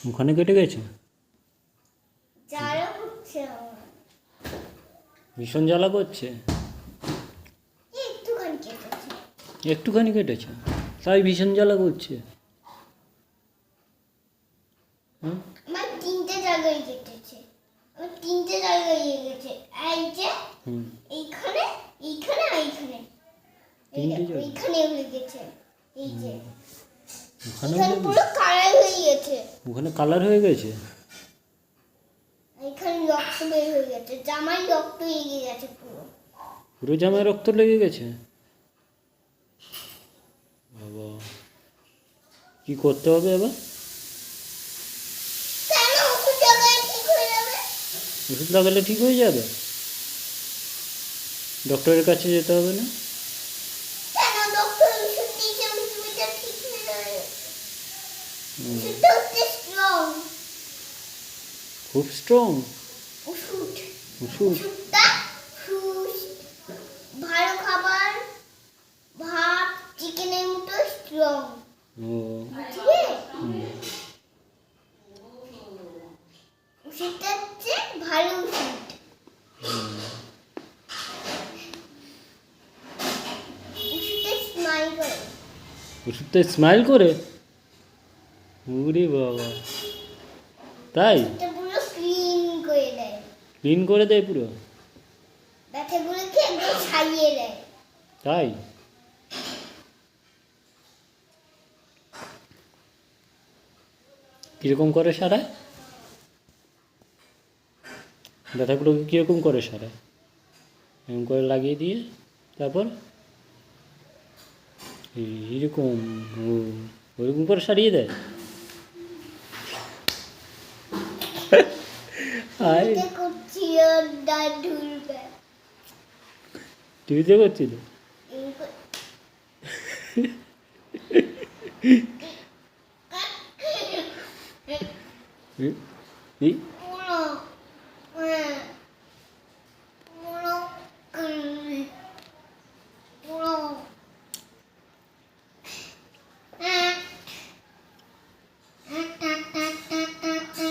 ওখানে কেটে গেছে? জ্বালা করছে আমার। ভীষণ জ্বালা করছে? একটুখানি কেটেছে। একটুখানি কেটেছে তাই ভীষণ জ্বালা করছে? হ্যাঁ, আমার 3টে জায়গায় কেটেছে। আমার 3টে জায়গায় লেগেছে। এই যে এইখানে, এইখানে আর এইখানে। তিনটে জায়গায়? এইখানেও লেগেছে। এই যে ওখানেও এখানে লেগেছে? পুরো কালার হয়ে গেছে। ওখানে কালার হয়ে গেছে? এখানে রক্ত বের হয়ে গেছে। জামায় রক্ত লেগে গেছে পুরো। পুরো জামায় রক্ত লেগে গেছে? বাবা, কি করতে হবে এবার? কেন ওষুধ লাগালে ঠিক হয়ে যাবে? ওষুধ লাগালে ঠিক হয়ে যাবে? ডক্টরের কাছে যেতে হবে না? কেন ডক্টর ওষুধ দিয়েছে ওষুধটা ঠিক হয়ে যাবে? ওষুধটা হচ্ছে স্ট্রং। খুব স্ট্রং ওষুধ ওষুধ? ওষুধটা ফ্রুটস, ভালো খাবার, ভাত, চিকেনের মতো স্ট্রং। ও, ঠিক আছে? ওষুধটা হচ্ছে ভালো ওষুধ। ওষুধটা স্মাইল করে। ওষুধটা স্মাইল করে? ওরে বাবা, তাই? ওষুধটা পুরো ক্লিন করে দেয়। ক্লিন করে দেয় পুরো? ব্যথাগুলোকে একদম সারিয়ে দেয়। তাই? কীরকম করে সারায়? ব্যথাগুলোকে কীরকম করে সারায়? এরকম করে লাগিয়ে দিয়ে তারপর এইরকম? ও, ওরকম করে সারিয়ে দেয়? আয়, এটা করছিল দাদুর ব্যাগ। টিভিতে করছিল? এই